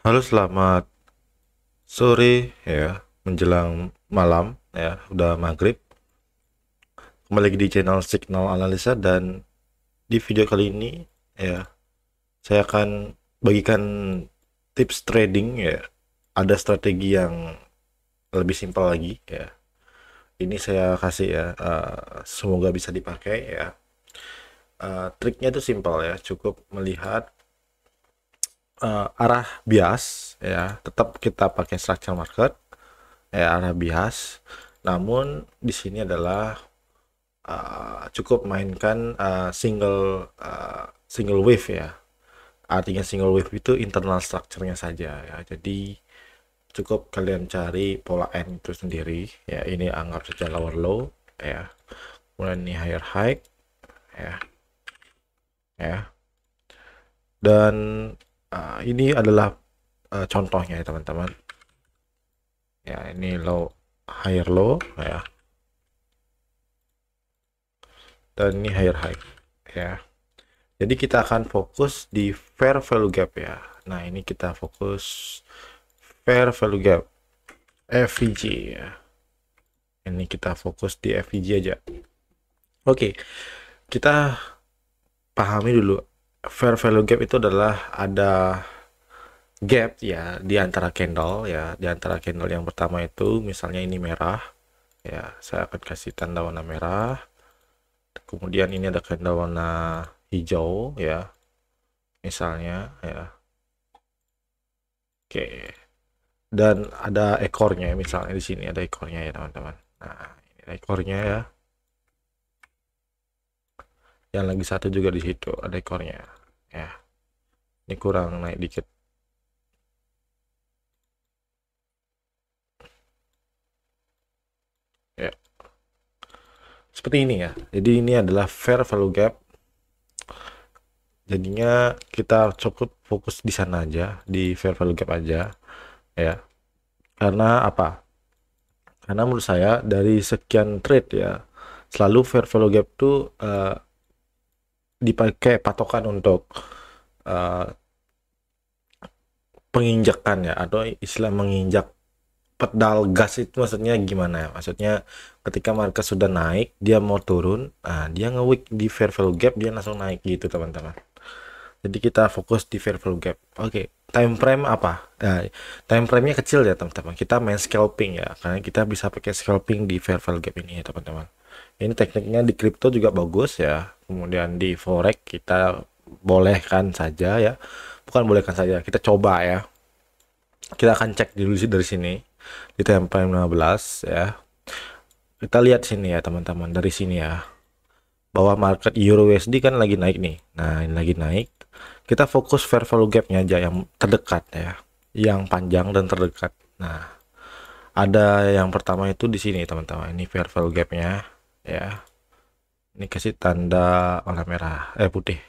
Halo, selamat sore ya, menjelang malam ya, udah maghrib. Kembali lagi di channel Signal Analisa dan di video kali ini ya, saya akan bagikan tips trading ya. Ada strategi yang lebih simpel lagi ya. Ini saya kasih ya, semoga bisa dipakai ya. Triknya itu simpel ya, cukup melihat arah bias ya, tetap kita pakai structure market ya, arah bias. Namun di sini adalah cukup mainkan single wave ya. Artinya single wave itu internal structure-nya saja ya. Jadi cukup kalian cari pola N itu sendiri ya. Ini anggap saja lower low ya. Kemudian ini higher high ya. Ya. Dan ini adalah contohnya ya teman-teman. Ya, ini low higher low ya. Dan ini higher high ya. Jadi kita akan fokus di fair value gap ya. Nah, ini kita fokus fair value gap FVG ya. Ini kita fokus di FVG aja. Oke, kita pahami dulu. Fair value gap itu adalah ada gap ya di antara candle ya, di antara candle yang pertama itu misalnya ini merah ya, saya akan kasih tanda warna merah. Kemudian ini ada candle warna hijau ya, misalnya ya. Oke. Dan ada ekornya misalnya di sini ada ekornya ya teman-teman. Nah, ini ada ekornya ya. Yang lagi satu juga di situ ada ekornya ya. Ini kurang naik dikit ya, seperti ini ya. Jadi ini adalah fair value gap, jadinya kita cukup fokus di sana aja, di fair value gap aja ya. Karena apa? Karena menurut saya dari sekian trade ya, selalu fair value gap tuh dipakai patokan untuk uh, penginjakan ya, atau istilah menginjak pedal gas itu maksudnya gimana ya? Maksudnya ketika market sudah naik, dia mau turun, nah dia nge-wick di fair value gap, dia langsung naik gitu teman-teman. Jadi kita fokus di fair value gap. Oke, time frame apa? Nah, time frame-nya kecil ya teman-teman. Kita main scalping ya, karena kita bisa pakai scalping di fair value gap ini ya teman-teman. Ini tekniknya di crypto juga bagus ya. Kemudian di forex kita bolehkan saja ya. Bukan bolehkan saja, kita coba ya. Kita akan cek dulu sih dari sini di time frame 15 ya. Kita lihat sini ya teman-teman, dari sini ya, bahwa market Euro USD kan lagi naik nih. Nah, ini lagi naik. Kita fokus fair value gap-nya aja yang terdekat ya, yang panjang dan terdekat. Nah, ada yang pertama itu di sini teman-teman. Ini fair value gap-nya ya. Ini kasih tanda warna merah, putih.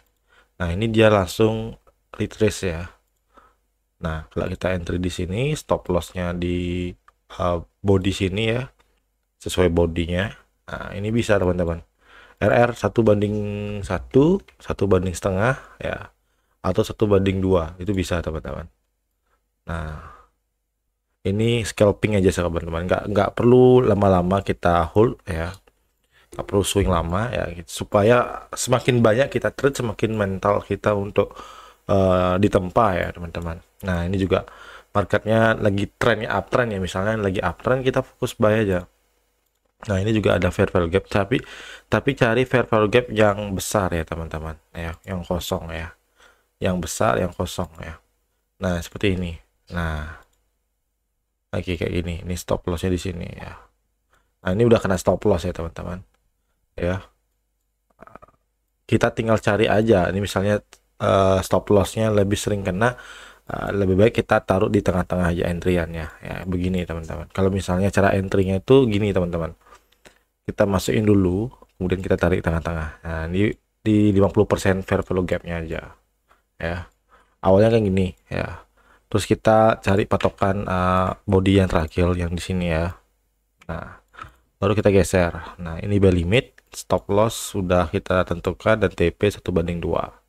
Nah, ini dia langsung retrace ya. Nah, kalau kita entry di sini, stop loss-nya di body sini ya, sesuai bodinya. Nah, ini bisa teman-teman. RR 1:1, 1 banding setengah ya, atau 1:2 itu bisa teman-teman. Nah, ini scalping aja teman-teman, nggak perlu lama-lama kita hold ya, nggak perlu swing lama ya gitu. Supaya semakin banyak kita trade, semakin mental kita untuk ditempa ya teman-teman. Nah, ini juga marketnya lagi trennya uptrend ya, misalnya lagi uptrend kita fokus buy aja. Nah, ini juga ada fair value gap, tapi cari fair value gap yang besar ya teman-teman ya, yang kosong ya, yang besar yang kosong ya. Nah, seperti ini. Nah, lagi kayak gini, ini stop lossnya di sini ya. Nah, ini udah kena stop loss ya teman-teman ya. Kita tinggal cari aja ini, misalnya stop lossnya lebih sering kena, lebih baik kita taruh di tengah-tengah aja entry-annya ya, begini teman-teman. Kalau misalnya cara entry-nya itu gini teman-teman, kita masukin dulu, kemudian kita tarik tengah-tengah. Nah, di 50% fair value gap-nya aja ya. Awalnya kayak gini ya. Terus kita cari patokan body yang terakhir yang di sini ya. Nah, baru kita geser. Nah, ini buy limit, stop loss sudah kita tentukan, dan TP 1:2.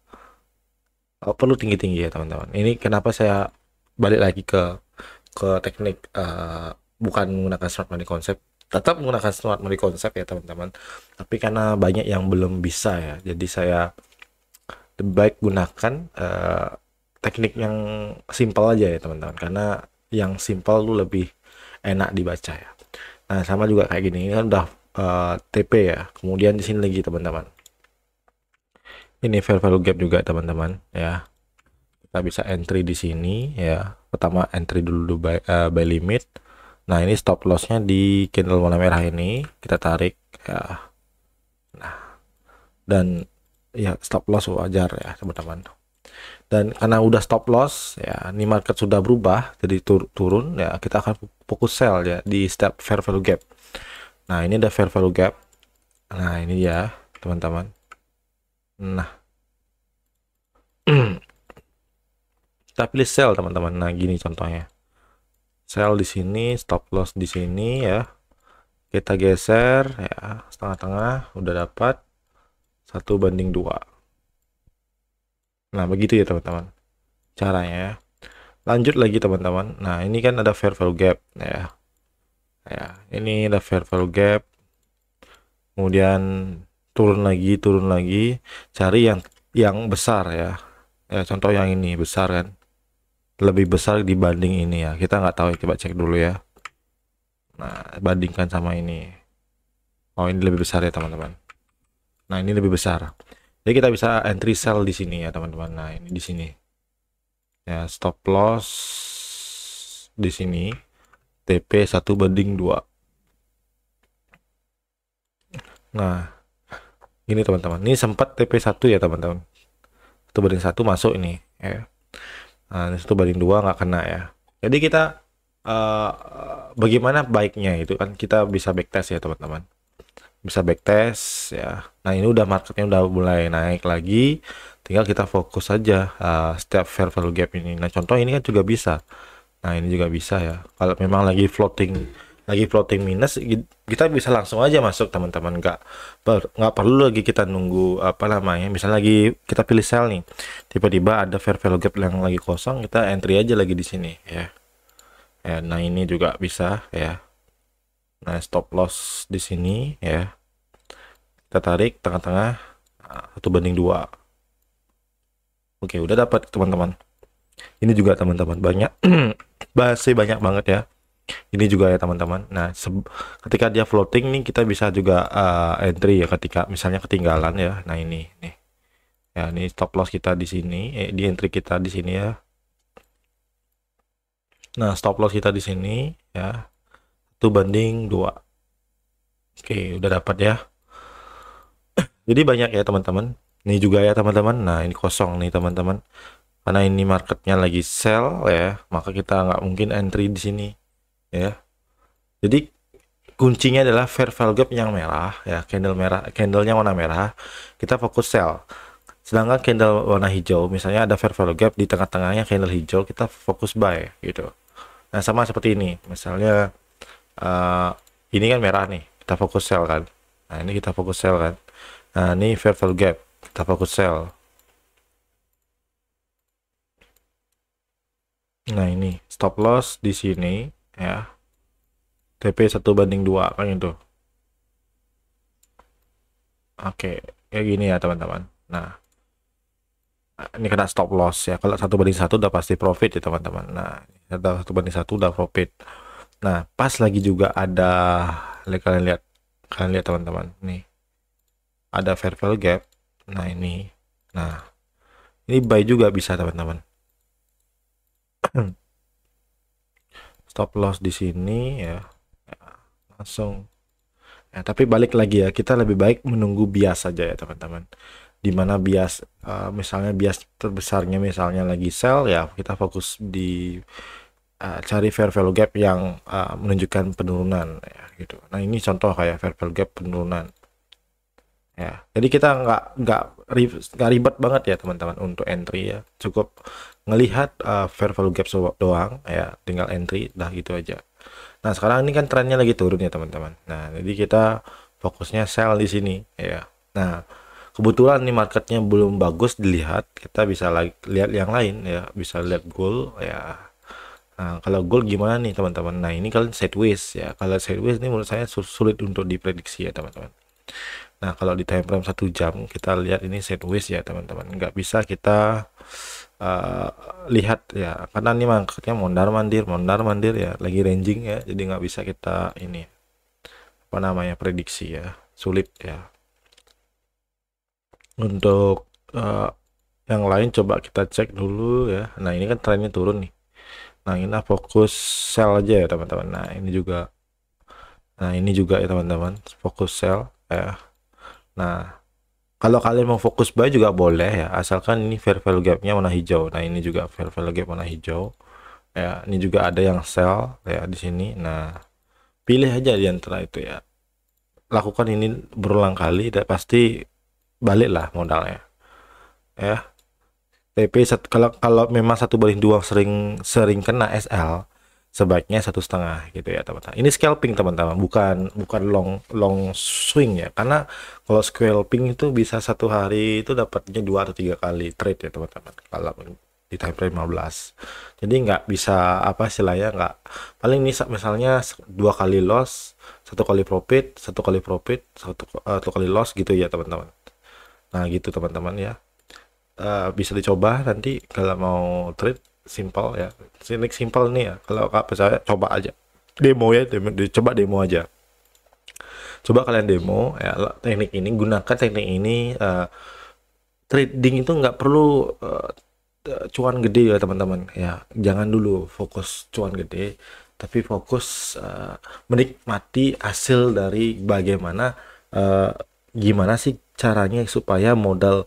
Oh, perlu tinggi-tinggi ya teman-teman. Ini kenapa saya balik lagi ke teknik, bukan menggunakan smart money concept, tetap menggunakan smart money concept ya teman-teman, tapi karena banyak yang belum bisa ya, jadi saya lebih baik gunakan teknik yang simpel aja ya teman-teman, karena yang simpel tuh lebih enak dibaca ya. Nah sama juga kayak gini, ini kan udah TP ya, kemudian di sini lagi teman-teman, ini fair value gap juga teman-teman ya. Kita bisa entry di sini ya. Pertama entry dulu by limit. Nah ini stop lossnya di candle warna merah ini, kita tarik ya. Nah dan ya stop loss wajar ya teman-teman. Dan karena udah stop loss ya, ini market sudah berubah jadi turun ya, kita akan fokus sell ya di step fair value gap. Nah ini ada fair value gap. Nah ini ya teman-teman. Nah kita pilih sell teman-teman. Nah gini contohnya, sell di sini, stop loss di sini ya, kita geser ya setengah-tengah, udah dapat 1/2. Nah begitu ya teman-teman caranya ya. Lanjut lagi teman-teman, nah ini kan ada fair value gap ya, ini ada fair value gap, kemudian turun lagi, cari yang besar ya, contoh yang ini besar kan, lebih besar dibanding ini ya, kita nggak tahu ya, coba cek dulu ya. Nah bandingkan sama ini, oh ini lebih besar ya teman-teman. Nah ini lebih besar, jadi kita bisa entry sell di sini ya teman-teman. Nah ini di sini ya, stop loss di sini TP 1/2. Nah ini teman-teman, ini sempat TP 1 ya teman-teman, 1/1 masuk ini ya. Nah ini 1/2 nggak kena ya. Jadi kita bagaimana baiknya itu kan, kita bisa backtest ya teman-teman, bisa backtest ya. Nah ini udah marketnya udah mulai naik lagi, tinggal kita fokus saja setiap fair value gap ini. Nah contoh ini kan juga bisa, nah ini juga bisa ya, kalau memang lagi floating minus, kita bisa langsung aja masuk teman-teman, nggak perlu lagi kita nunggu apa namanya, misalnya lagi kita pilih sell nih, tiba-tiba ada fair value gap yang lagi kosong, kita entry aja lagi di sini ya. Nah ini juga bisa ya. Nah stop loss di sini ya, kita tarik tengah-tengah 1/2. Oke udah dapat teman-teman. Ini juga teman-teman banyak masih banyak banget ya. Ini juga ya teman-teman. Nah ketika dia floating nih, kita bisa juga entry ya ketika misalnya ketinggalan ya. Nah ini nih ya, ini stop loss kita di sini, di entry kita di sini ya. Nah stop loss kita di sini ya, 1/2. Oke udah dapat ya. Jadi banyak ya teman-teman. Ini juga ya teman-teman. Nah ini kosong nih teman-teman, karena ini marketnya lagi sell ya, maka kita nggak mungkin entry di sini ya. Jadi kuncinya adalah fair value gap yang merah ya, candlenya warna merah, kita fokus sell. Sedangkan candle warna hijau, misalnya ada fair value gap di tengah-tengahnya candle hijau, kita fokus buy gitu. Nah sama seperti ini, misalnya ini kan merah nih, kita fokus sell kan. Nah ini kita fokus sell kan. Nah ini fair value gap, kita fokus sell. Nah ini stop loss di sini ya, TP 1/2 kan itu. Oke kayak gini ya teman-teman. Nah ini kena stop loss ya, kalau 1/1 udah pasti profit ya teman-teman. Nah 1/1 udah profit. Nah pas lagi juga ada, kalian lihat teman-teman, nih ada fair value gap. Nah ini buy juga bisa teman-teman. Stop loss di sini ya, langsung ya, tapi balik lagi ya, kita lebih baik menunggu bias saja ya teman-teman, dimana bias misalnya bias terbesarnya misalnya lagi sell ya, kita fokus di cari fair value gap yang menunjukkan penurunan ya gitu. Nah ini contoh kayak fair value gap penurunan ya, jadi kita nggak ribet banget ya teman-teman untuk entry ya, cukup ngelihat fair value gap doang ya, tinggal entry dah gitu aja. Nah sekarang ini kan trennya lagi turun ya teman-teman, nah jadi kita fokusnya sell di sini ya. Nah kebetulan nih marketnya belum bagus dilihat, kita bisa lihat yang lain ya, bisa lihat gold ya. Nah, kalau gold gimana nih teman-teman? Nah, ini kalian sideways ya. Kalau sideways ini menurut saya sulit untuk diprediksi ya teman-teman. Nah, kalau di time frame 1 jam kita lihat ini sideways ya teman-teman. Nggak bisa kita uh, lihat ya, karena ini marketnya mondar mandir ya, lagi ranging ya. Jadi nggak bisa kita ini apa namanya prediksi ya, sulit ya. Untuk yang lain coba kita cek dulu ya. Nah, ini kan trennya turun nih. Nah, ini fokus sell aja ya teman-teman. Nah ini juga ya teman-teman, fokus sell ya. Nah, kalau kalian mau fokus buy juga boleh ya, asalkan ini fair value gapnya warna hijau. Nah, ini juga fair value gap warna hijau ya. Ini juga ada yang sell ya di sini. Nah, pilih aja di antara itu ya. Lakukan ini berulang kali dan pasti balik lah modalnya ya. TP kalau kalau memang 1/2 sering sering kena SL, sebaiknya 1,5 gitu ya teman-teman. Ini scalping teman-teman, bukan bukan long long swing ya, karena kalau scalping itu bisa 1 hari itu dapatnya 2 atau 3 kali trade ya teman-teman, kalau di time frame 15. Jadi nggak bisa apa istilahnya, nggak paling ini misalnya 2 kali loss, 1 kali profit, 1 kali profit, satu kali loss gitu ya teman-teman. Nah gitu teman-teman ya. Bisa dicoba nanti kalau mau trade simple ya. Sini simple nih ya. Kalau nggak percaya coba aja. Demo ya, coba demo aja. Coba kalian demo ya teknik ini, gunakan teknik ini. Trading itu nggak perlu cuan gede ya teman-teman ya. Jangan dulu fokus cuan gede, tapi fokus menikmati hasil dari bagaimana gimana sih caranya supaya modal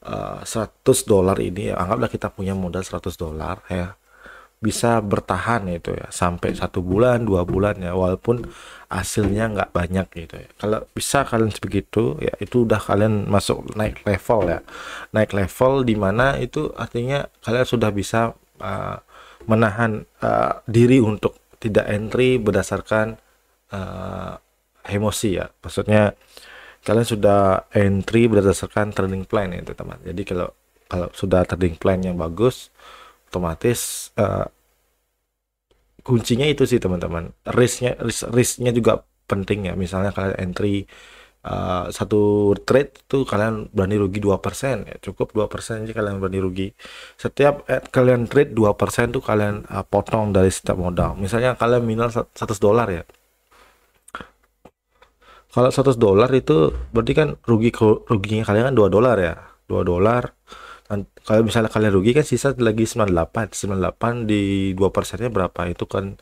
$100 ini ya, anggaplah kita punya modal $100 ya, bisa bertahan itu ya sampai 1 bulan 2 bulan ya, walaupun hasilnya nggak banyak gitu ya. Kalau bisa kalian begitu ya, itu udah kalian masuk naik level ya, naik level di mana itu artinya kalian sudah bisa menahan diri untuk tidak entry berdasarkan emosi ya, maksudnya kalian sudah entry berdasarkan trading plan ya teman. Jadi kalau kalau sudah trading plan yang bagus, otomatis kuncinya itu sih teman-teman. Risknya juga penting ya. Misalnya kalian entry satu trade tuh kalian berani rugi 2% ya, cukup 2% aja kalian berani rugi. Setiap kalian trade 2% tuh kalian potong dari setiap modal. Misalnya kalian minus $100 ya. Kalau $100 itu berarti kan ruginya kalian kan $2 ya. $2. Kalau misalnya kalian rugi kan sisa lagi 98. 98 di 2%-nya berapa? Itu kan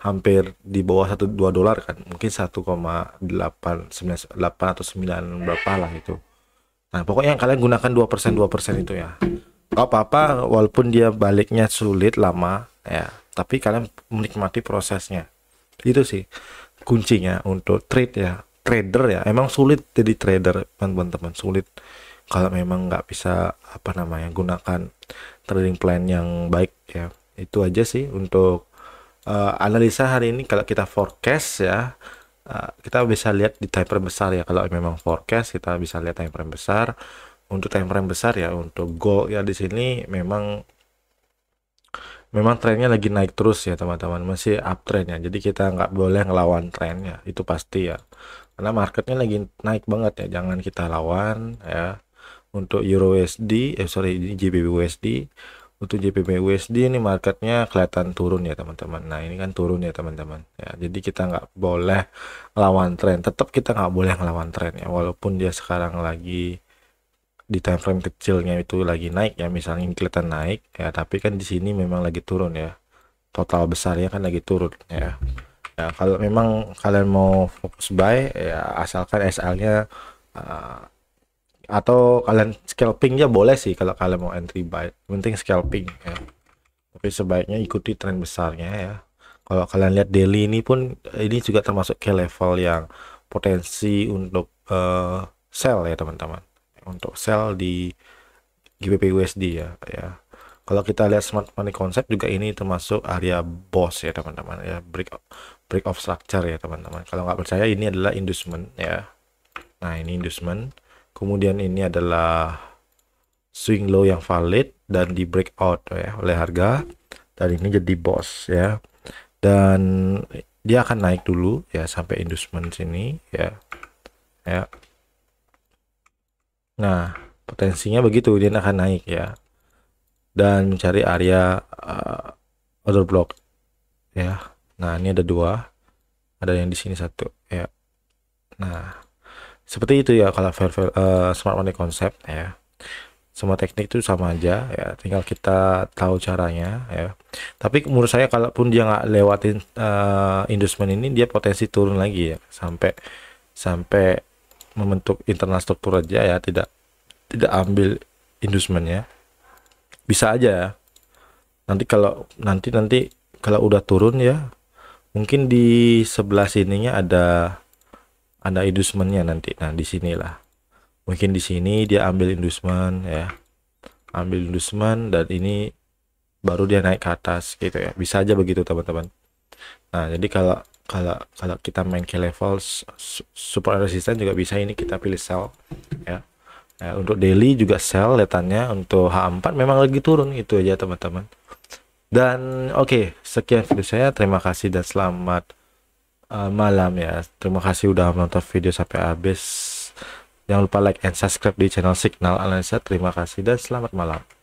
hampir di bawah $2 kan. Mungkin 1,898 atau 9 berapa lah itu. Nah, pokoknya kalian gunakan 2% itu ya. Gak apa-apa walaupun dia baliknya sulit lama ya, tapi kalian menikmati prosesnya. Itu sih kuncinya untuk trade ya. Trader ya emang sulit jadi trader teman-teman, sulit kalau memang nggak bisa apa namanya gunakan trading plan yang baik ya. Itu aja sih untuk analisa hari ini. Kalau kita forecast ya, kita bisa lihat di time frame besar ya. Kalau memang forecast kita bisa lihat time frame besar. Untuk time frame besar ya, untuk gold ya di sini memang memang trennya lagi naik terus ya teman-teman, masih uptrend ya, jadi kita nggak boleh ngelawan trennya, itu pasti ya, karena marketnya lagi naik banget ya, jangan kita lawan ya. Untuk Euro USD sorry, ini JPY USD. Untuk JPY USD ini marketnya kelihatan turun ya teman-teman. Nah ini kan turun ya teman-teman ya, jadi kita nggak boleh ngelawan tren, tetap kita nggak boleh ngelawan tren ya, walaupun dia sekarang lagi di time frame kecilnya itu lagi naik ya, misalnya ini kelihatan naik ya, tapi kan di sini memang lagi turun ya, total besarnya kan lagi turun ya. Ya kalau memang kalian mau fokus buy ya, asalkan SL-nya atau kalian scalping ya boleh sih kalau kalian mau entry buy, penting scalping ya, tapi sebaiknya ikuti tren besarnya ya. Kalau kalian lihat daily ini pun, ini juga termasuk ke level yang potensi untuk sell ya teman-teman, untuk sell di GBP USD ya ya. Kalau kita lihat smart money concept juga, ini termasuk area boss ya teman-teman ya, break of structure ya teman-teman. Kalau nggak percaya, ini adalah inducement ya. Nah ini inducement, kemudian ini adalah swing low yang valid dan di breakout ya oleh harga. dan ini jadi boss ya, dan dia akan naik dulu ya sampai inducement sini ya. Nah, potensinya begitu, dia akan naik ya, dan mencari area order block ya. Nah, ini ada dua, ada yang di sini satu ya. Nah, seperti itu ya kalau smart money concept ya. Semua teknik itu sama aja ya, tinggal kita tahu caranya ya. Tapi menurut saya kalaupun dia nggak lewatin inducement ini, dia potensi turun lagi ya, sampai sampai membentuk internal struktur aja ya, tidak ambil inducementnya, bisa aja ya. Nanti kalau udah turun ya, mungkin di sebelah sininya ada inducementnya nanti. Nah, di sinilah mungkin di sini dia ambil inducement ya, ambil inducement, dan ini baru dia naik ke atas gitu ya, bisa aja begitu teman-teman. Nah, jadi kalau kalau kalau kita main ke level support resisten juga bisa, ini kita pilih sell ya. Ya, untuk daily juga sell letannya, untuk H4 memang lagi turun, itu aja teman-teman. Dan oke, sekian video saya, terima kasih dan selamat malam ya. Terima kasih udah menonton video sampai habis. Jangan lupa like and subscribe di channel Signal Analysa. Terima kasih dan selamat malam.